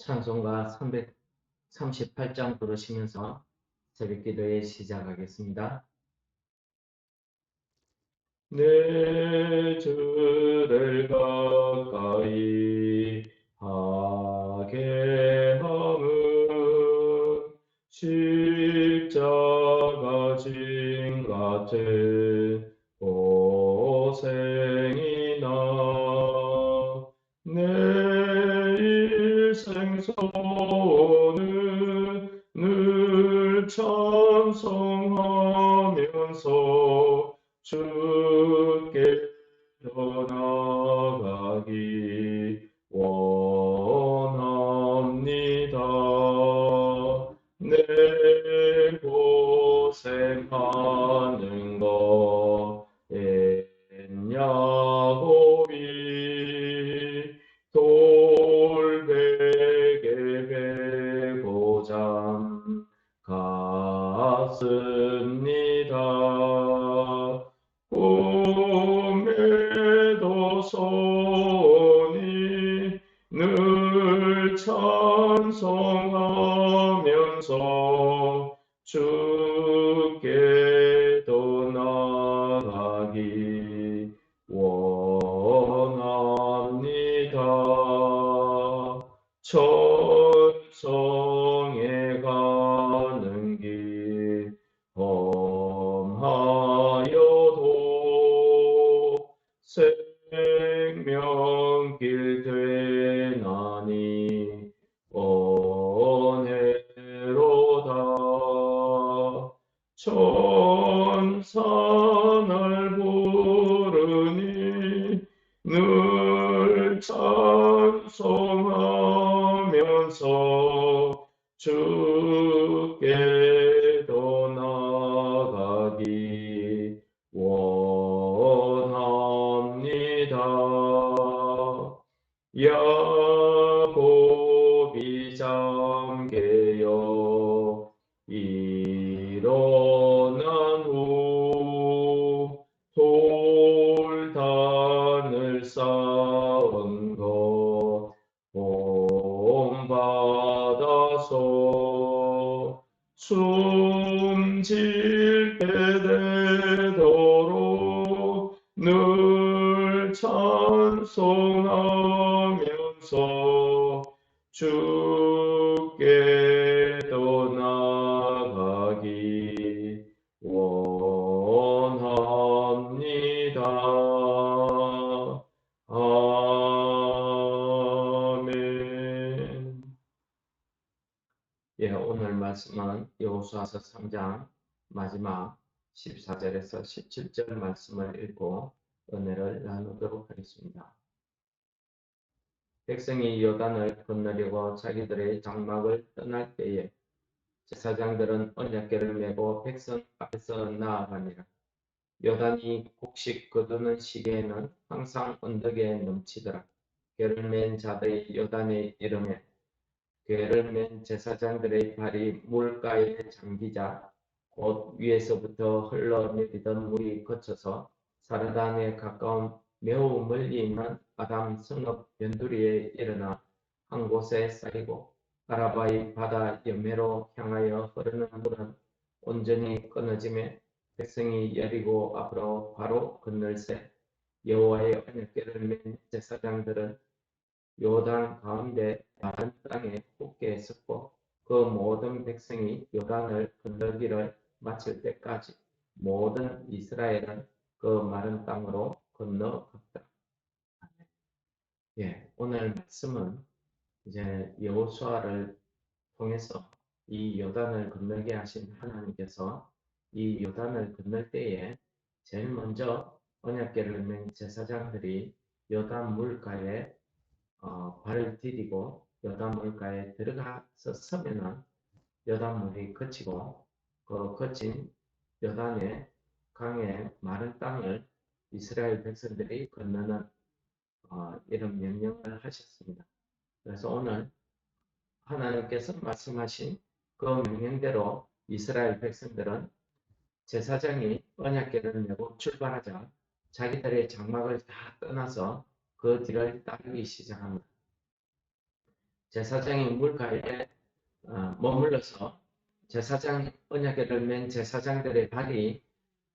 찬송가 338장 부르시면서 새벽기도에 시작하겠습니다. 내 주를 가까이 하게 함은 십자가 진 같은 고생이나 내 일생 소원은 늘 찬송하면서 주께 더 나아가기 원합니다. 내 고생하는 것 야곱이 돌베개 베고 잠갔습니다. 꿈에도 소원이 늘 찬송하면서 주께 더 나아가기 원합니다. 천성에 가는 길 험하여도 생명길 되나니 은혜로다. 천사날 부르니 늘 찬송하면서 주께 더 나아가기 원합니다. 야곱이 잠개어 일어난 후 돌단을 쌓은 것 본받아서 숨질 때 되도록 늘 찬송하면서 주께 더 나아가기 원합니다. 아멘. 오늘 말씀은 여호수아서 3장 마지막 14절에서 17절 말씀을 읽고 은혜를 나누도록 하겠습니다. 백성이 요단을 건너려고 자기들의 장막을 떠날 때에 제사장들은 언약궤를 메고 백성 앞에서 나아가니라. 요단이 곡식 거두는 시기에는 항상 언덕에 넘치더라. 궤를 맨 자들이 요단에 이르매 궤를 맨 제사장들의 발이 물가에 잠기자 곧 위에서부터 흘러내리던 물이 거쳐서 사르단에 가까운 매우 멀리 있는 아담 성읍 변두리에 일어나 한 곳에 쌓이고 아라바의 바다 여매로 향하여 흐르는 물은 온전히 끊어지매 백성이 여리고 앞으로 바로 건널새 여호와의 언약궤를 맨 제사장들은 요단 가운데 마른 땅에 굳게 섰고 그 모든 백성이 요단을 건너기를 마칠 때까지 모든 이스라엘은 그 마른 땅으로 건너갔다. 오늘 말씀은 이제 여호수아를 통해서 이 요단을 건너게 하신 하나님께서 이 요단을 건널 때에 제일 먼저 언약궤를 맨 제사장들이 요단 물가에 발을 디디고 요단물가에 들어가서 서면은 요단물이 그치고 그 거친 요단의 강의 마른 땅을 이스라엘 백성들이 건너는 이런 명령을 하셨습니다. 그래서 오늘 하나님께서 말씀하신 그 명령대로 이스라엘 백성들은 제사장이 언약궤를 메고 출발하자 자기들의 장막을 다 떠나서 그 뒤를 따르기 시작합니다. 제사장이 물가에 머물러서 제사장 언약궤를 맨 제사장들의 발이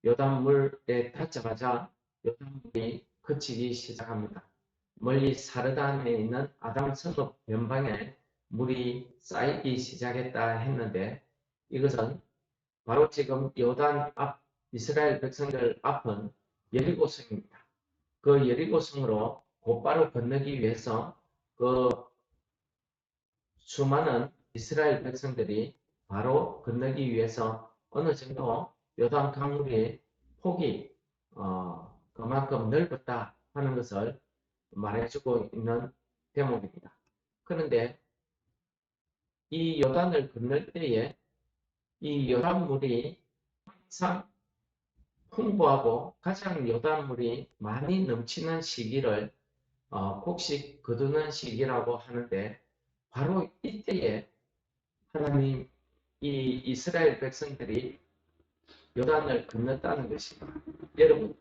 요단물에 닿자마자 요단물이 그치기 시작합니다. 멀리 사르단에 있는 아담 성읍 변방에 물이 쌓이기 시작했다 했는데 이것은 바로 지금 요단 앞 이스라엘 백성들 앞은 여리고성입니다. 그 여리고성으로 곧바로 건너기 위해서 그 수많은 이스라엘 백성들이 바로 건너기 위해서 어느 정도 요단 강물의 폭이 그만큼 넓었다 하는 것을 말해주고 있는 대목입니다. 그런데 이 요단을 건널 때에 이 요단물이 항상 풍부하고 가장 요단물이 많이 넘치는 시기를 곡식 거두는 시기라고 하는데 바로 이때에 하나님 이 이스라엘 백성들이 요단을 건넜다는 것입니다. 여러분,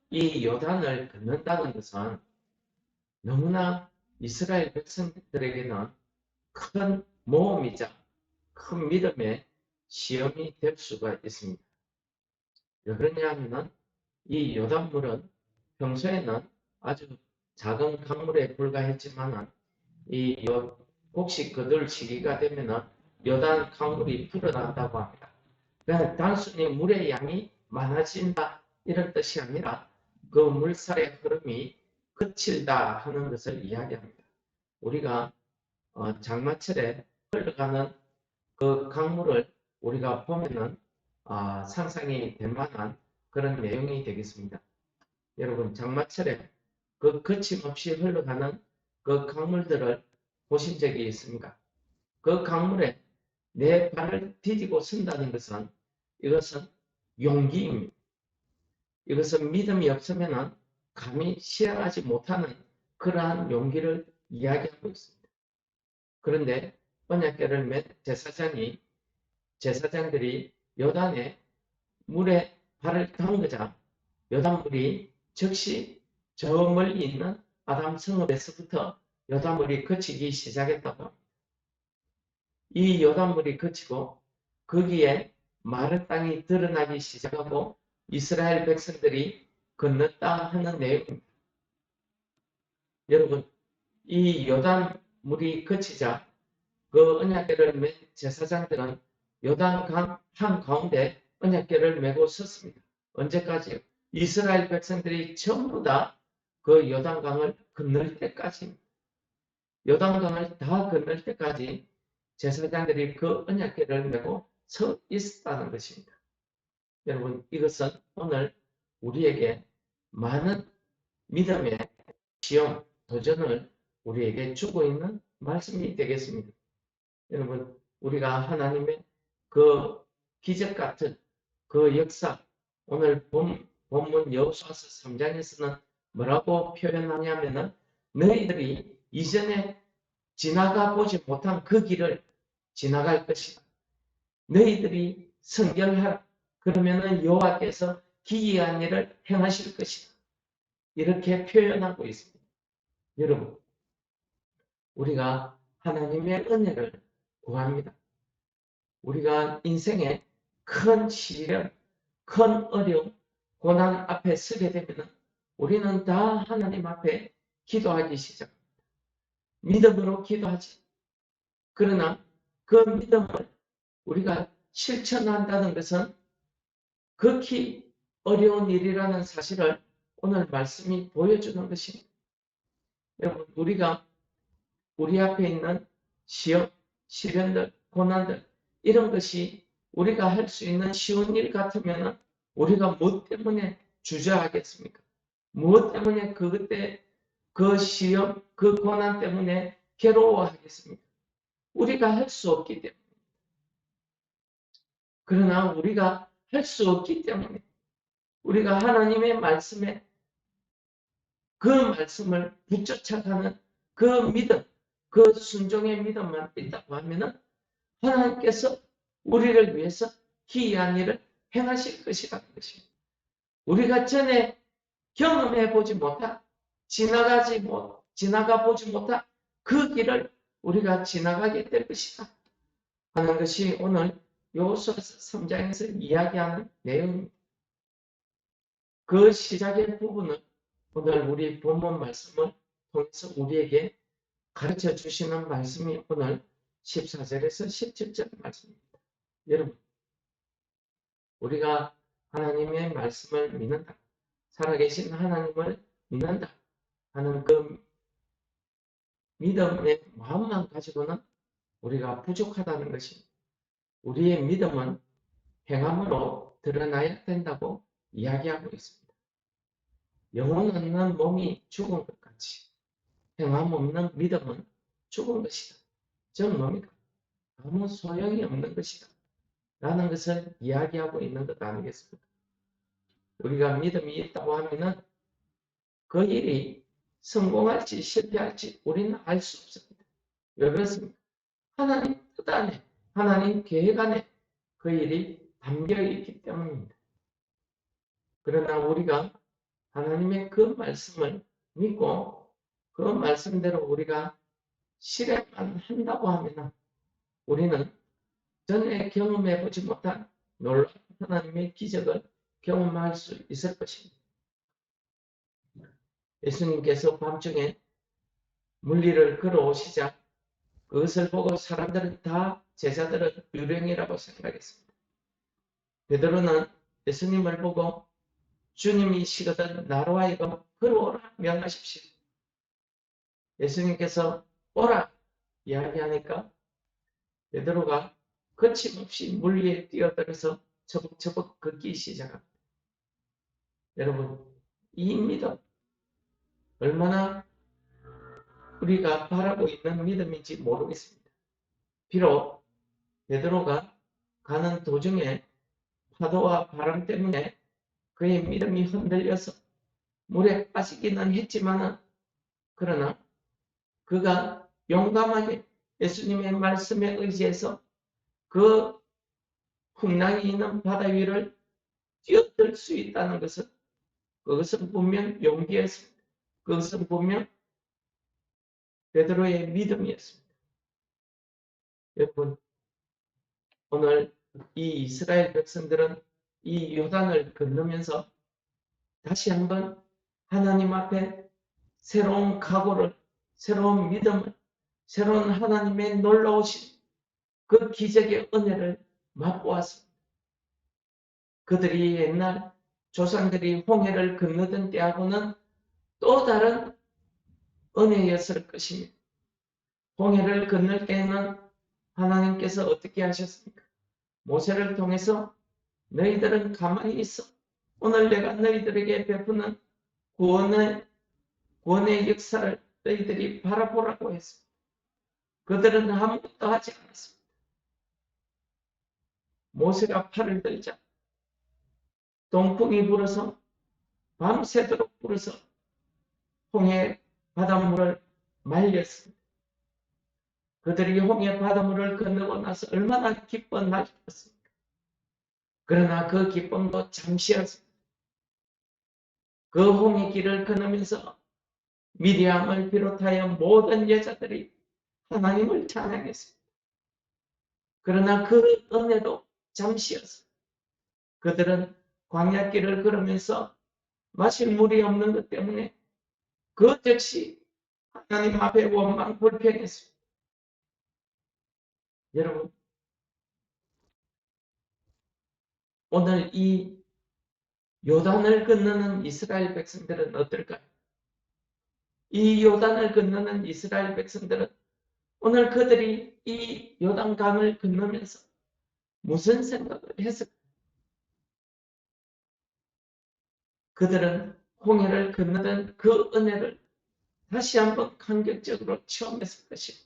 이 요단을 건넌다는 것은 너무나 이스라엘 백성들에게는 큰 모험이자 큰 믿음의 시험이 될 수가 있습니다. 왜 그러냐면은 이 요단물은 평소에는 아주 작은 강물에 불과했지만은 이 곡식 거둘 시기가 되면은 요단 강물이 불어난다고 합니다. 그냥 단순히 물의 양이 많아진다 이런 뜻이 아니라 그 물살의 흐름이 그칠다 하는 것을 이야기합니다. 우리가 장마철에 흘러가는 그 강물을 우리가 보면은 상상이 될 만한 그런 내용이 되겠습니다. 여러분, 장마철에 그 거침없이 흘러가는 그 강물들을 보신 적이 있습니까? 그 강물에 내 발을 디디고 선다는 것은 이것은 용기입니다. 이것은 믿음이 없으면 감히 시행하지 못하는 그러한 용기를 이야기하고 있습니다. 그런데 언약궤를 맨 제사장들이 요단에 물에 발을 담그자 요단물이 즉시 저 멀리 있는 아담 성읍에서부터 요단물이 그치기 시작했다고 합니다. 이 요단물이 그치고 거기에 마른 땅이 드러나기 시작하고 이스라엘 백성들이 건넜다 하는 내용입니다. 여러분, 이 요단물이 그치자 그 언약궤를 맨 제사장들은 요단강 한가운데 언약궤를 메고 섰습니다. 언제까지요? 이스라엘 백성들이 전부 다 그 요단강을 건널 때까지, 요단강을 다 건널 때까지 제사장들이 그 언약궤를 메고 서 있었다는 것입니다. 여러분, 이것은 오늘 우리에게 많은 믿음의 시험, 도전을 우리에게 주고 있는 말씀이 되겠습니다. 여러분, 우리가 하나님의 그 기적 같은 그 역사, 오늘 본문 여호수아서 3장에서는 뭐라고 표현하냐면은 너희들이 이전에 지나가 보지 못한 그 길을 지나갈 것이다. 너희들이 성결하라. 그러면은 여호와께서 기이한 일을 행하실 것이다. 이렇게 표현하고 있습니다. 여러분, 우리가 하나님의 은혜를 구합니다. 우리가 인생에 큰 시련, 큰 어려움, 고난 앞에 서게 되면 우리는 다 하나님 앞에 기도하기 시작합니다. 믿음으로 기도하지. 그러나 그 믿음을 우리가 실천한다는 것은 극히 어려운 일이라는 사실을 오늘 말씀이 보여주는 것입니다. 여러분, 우리가 우리 앞에 있는 시험, 시련들, 고난들 이런 것이 우리가 할 수 있는 쉬운 일 같으면 우리가 무엇 때문에 주저하겠습니까? 무엇 때문에 그때 그 시험, 그 고난 때문에 괴로워하겠습니까? 우리가 할 수 없기 때문에. 그러나 우리가 할 수 없기 때문에 우리가 하나님의 말씀에 그 말씀을 붙여쳐가는 그 믿음, 그 순종의 믿음만 있다고 하면은 하나님께서 우리를 위해서 기이한 일을 행하실 것이라는 것입니다. 우리가 전에 경험해 보지 못한, 지나가 보지 못한 그 길을 우리가 지나가게 될 것이다 하는 것이 오늘 여호수아서 3장에서 이야기하는 내용입니다. 그 시작의 부분은 오늘 우리 본문 말씀을 통해서 우리에게 가르쳐 주시는 말씀이 오늘 14절에서 17절 말씀입니다. 여러분, 우리가 하나님의 말씀을 믿는다, 살아계신 하나님을 믿는다 하는 그 믿음의 마음만 가지고는 우리가 부족하다는 것입니다. 우리의 믿음은 행함으로 드러나야 된다고 이야기하고 있습니다. 영혼 없는 몸이 죽은 것 같이 행함 없는 믿음은 죽은 것이다. 즉 뭡니까? 아무 소용이 없는 것이다 라는 것을 이야기하고 있는 것 아니겠습니까? 우리가 믿음이 있다고 하면은 그 일이 성공할지 실패할지 우리는 알 수 없습니다. 왜 그렇습니까? 하나님 뜻 안에, 하나님 계획 안에 그 일이 담겨 있기 때문입니다. 그러나 우리가 하나님의 그 말씀을 믿고 그 말씀대로 우리가 실행만 한다고 하면 우리는 전에 경험해 보지 못한 놀라운 하나님의 기적을 경험할 수 있을 것입니다. 예수님께서 밤중에 물리를 걸어오시자 그것을 보고 사람들은 다 제자들은 유령이라고 생각했습니다. 베드로는 예수님을 보고 주님이시거든 나로 하여금 걸어오라 명하십시오. 예수님께서 오라 이야기하니까 베드로가 거침없이 물 위에 뛰어들어서 처벅처벅 걷기 시작합니다. 여러분, 이 믿음 얼마나 우리가 바라고 있는 믿음인지 모르겠습니다. 비록 베드로가 가는 도중에 파도와 바람 때문에 그의 믿음이 흔들려서 물에 빠지기는 했지만 그러나 그가 용감하게 예수님의 말씀에 의지해서 그 풍랑이 있는 바다 위를 뛰어들 수 있다는 것은 그것은 분명 용기였습니다. 그것은 분명 베드로의 믿음이었습니다. 여러분, 오늘 이 이스라엘 백성들은 이 요단을 건너면서 다시 한번 하나님 앞에 새로운 각오를, 새로운 믿음을, 새로운 하나님의 놀라우신 그 기적의 은혜를 맛보았습니다. 그들이 옛날 조상들이 홍해를 건너던 때하고는 또 다른 은혜였을 것입니다. 홍해를 건널 때에는 하나님께서 어떻게 하셨습니까? 모세를 통해서 너희들은 가만히 있어. 오늘 내가 너희들에게 베푸는 구원의 역사를 너희들이 바라보라고 했습니다. 그들은 아무것도 하지 않았습니다. 모세가 팔을 들자 동풍이 불어서 밤새도록 불어서 홍해 바닷물을 말렸습니다. 그들이 홍해 바닷물을 건너고 나서 얼마나 기뻐 날렸습니까? 그러나 그 기쁨도 잠시였습니다. 그 홍해 길을 건너면서 미리암을 비롯하여 모든 여자들이 하나님을 찬양했습니다. 그러나 그 은혜도 잠시였습니다. 그들은 광야길을 걸으면서 마실 물이 없는 것 때문에 그 즉시 하나님 앞에 원망 불평했습니다. 여러분, 오늘 이 요단을 건너는 이스라엘 백성들은 어떨까요? 이 요단을 건너는 이스라엘 백성들은 오늘 그들이 이 요단강을 건너면서 무슨 생각을 했을까요? 그들은 홍해를 건너던 그 은혜를 다시 한번 감격적으로 체험했을 것입니다.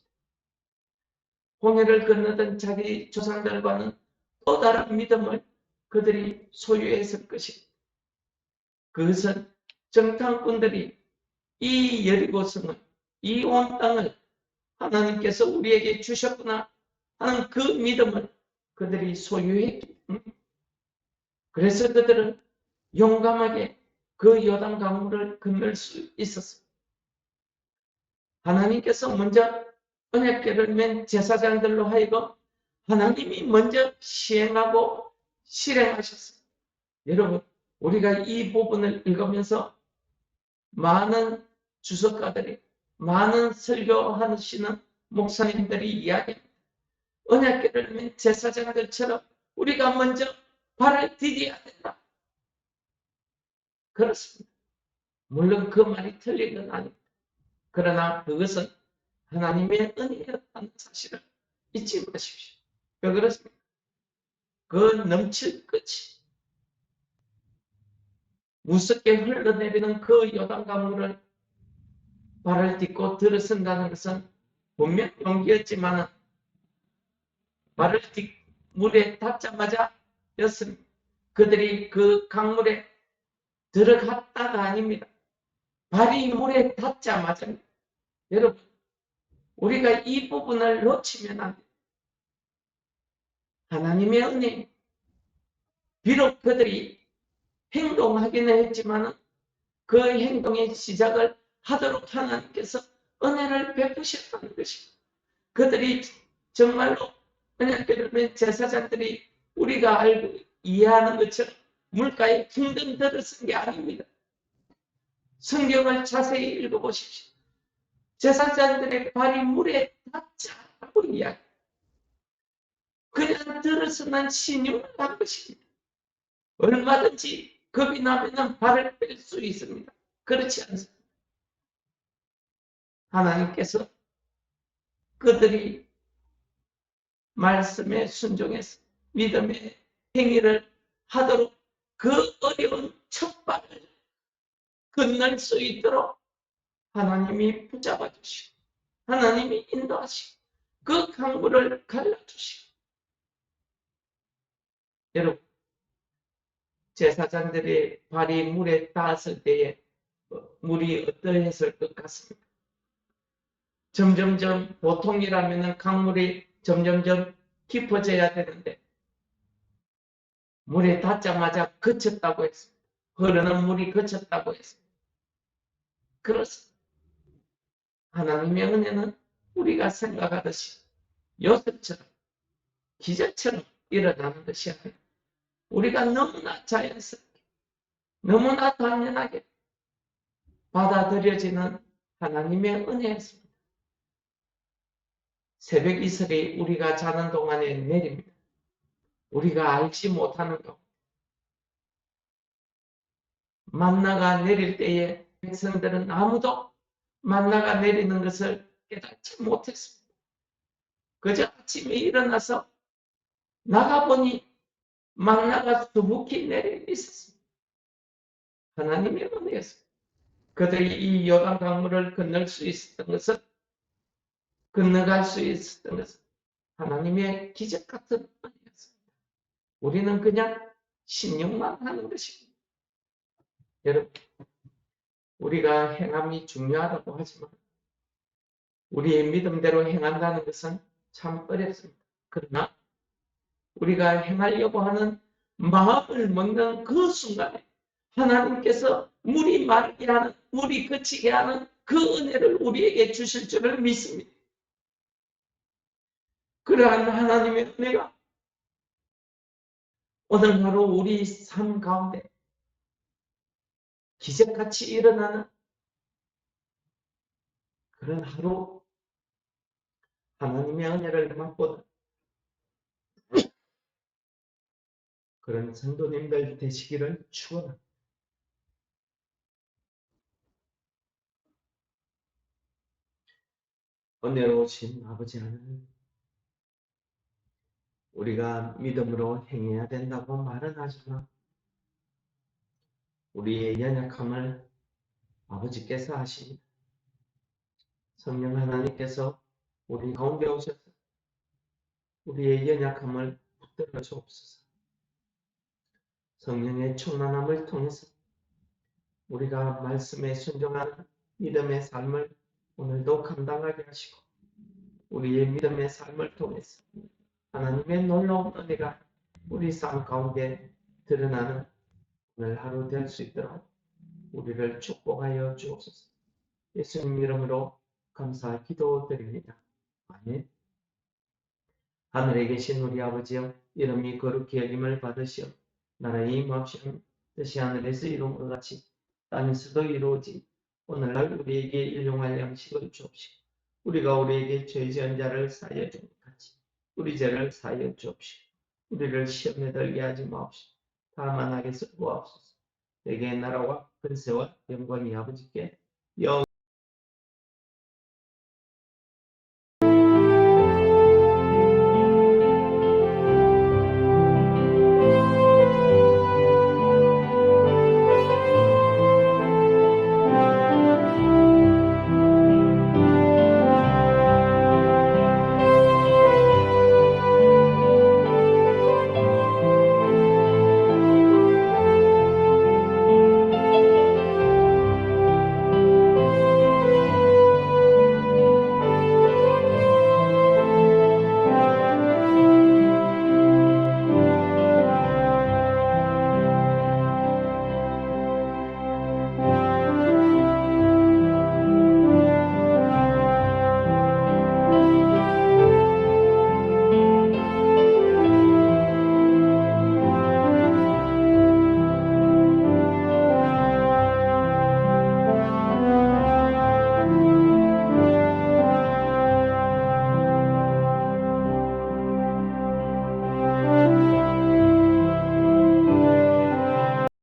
홍해를 건너던 자기 조상들과는 또 다른 믿음을 그들이 소유했을 것입니다. 그것은 정탐꾼들이 이 여리고성을, 이 온 땅을 하나님께서 우리에게 주셨구나 하는 그 믿음을 그들이 소유했기 때문에 그래서 그들은 용감하게 그 요단 강물을 건널 수 있었습니다. 하나님께서 먼저 언약궤를 맨 제사장들로 하여금 하나님이 먼저 시행하고 실행하셨어요. 여러분, 우리가 이 부분을 읽으면서 많은 주석가들이, 많은 설교하시는 목사님들이 이야기합니다. 언약궤를 맨 제사장들처럼 우리가 먼저 발을 디뎌야 된다. 그렇습니다. 물론 그 말이 틀린 건 아닙니다. 그러나 그것은 하나님의 은혜였다는 사실을 잊지 마십시오. 왜 그렇습니까? 그 넘칠 끝이 무섭게 흘러내리는 그 요단강물을 발을 딛고 들어선다는 것은 분명 용기였지만 발을 물에 닿자마자 였습니다. 그들이 그 강물에 들어갔다가 아닙니다. 발이 물에 닿자마자. 여러분, 우리가 이 부분을 놓치면 안 돼요. 하나님의 은혜, 비록 그들이 행동하기는 했지만 그 행동의 시작을 하도록 하나님께서 은혜를 베푸셨다는 것입니다. 그들이 정말로 언약궤를 제사장들이 우리가 알고 이해하는 것처럼 물가에 킹덤 들어선 게 아닙니다. 성경을 자세히 읽어보십시오. 제사장들의 발이 물에 닿자라고 이야기. 그냥 들어서만 신용을 한 것입니다. 얼마든지 겁이 나면 발을 뺄 수 있습니다. 그렇지 않습니다. 하나님께서 그들이 말씀에 순종해서 믿음의 행위를 하도록 그 어려운 첫발을 건널 수 있도록 하나님이 붙잡아 주시고 하나님이 인도하시고 그 강물을 갈라주시고. 여러분, 제사장들의 발이 물에 닿았을 때에 물이 어떠했을 것 같습니까? 점점점 보통이라면 강물이 점점점 깊어져야 되는데 물에 닿자마자 그쳤다고 했습니다. 흐르는 물이 그쳤다고 했습니다. 그렇습니다. 하나님의 은혜는 우리가 생각하듯이 요셉처럼 기적처럼 일어나는 것이 아니라 우리가 너무나 자연스럽게 너무나 당연하게 받아들여지는 하나님의 은혜였습니다. 새벽 이슬이 우리가 자는 동안에 내립니다. 우리가 알지 못하는 것. 만나가 내릴 때에 백성들은 아무도 만나가 내리는 것을 깨닫지 못했습니다. 그저 아침에 일어나서 나가보니 만나가 수북히 내려 있었습니다. 하나님의 은혜였습니다. 그들이 이 요단 강물을 건널 수 있었던 것은, 건너갈 수 있었던 것은 하나님의 기적 같은 은혜였습니다. 우리는 그냥 신용만 하는 것입니다. 여러분, 우리가 행함이 중요하다고 하지만 우리의 믿음대로 행한다는 것은 참 어렵습니다. 그러나 우리가 행하려고 하는 마음을 먹는 그 순간에 하나님께서 물이 마르게 하는, 물이 그치게 하는 그 은혜를 우리에게 주실 줄을 믿습니다. 그러한 하나님의 은혜가 오늘 하루 우리 삶 가운데 기적같이 일어나는 그런 하루, 하나님의 은혜를 맛보는 그런 성도님들 되시기를 축원합니다. 은혜로우신 아버지 하나님, 우리가 믿음으로 행해야 된다고 말은 하지만 우리의 연약함을 아버지께서 아십니다. 성령 하나님께서 우리 가운데 오셔서 우리의 연약함을 붙들어 주옵소서. 성령의 충만함을 통해서 우리가 말씀에 순종하는 믿음의 삶을 오늘도 감당하게 하시고 우리의 믿음의 삶을 통해서 하나님의 놀라운 은혜가 우리 삶 가운데 드러나는 오늘 하루 될 수 있도록 우리를 축복하여 주옵소서. 예수님 이름으로 감사 기도드립니다. 아멘. 하늘에 계신 우리 아버지여, 이름이 거룩히 여김을 받으시어 나라의 임하옵시며 뜻이 하늘에서 이룬 것 같이 땅에서도 이루어지. 오늘날 우리에게 일용할 양식을 주옵시고 우리가 우리에게 죄 지은 자를 사하여 준 것 같이 우리 죄를 사하여 주옵시고 우리를 시험에 들게 하지 마옵시고 다만 악에서 구하옵소서. 내게 나라와 근세와 영광이 아버지께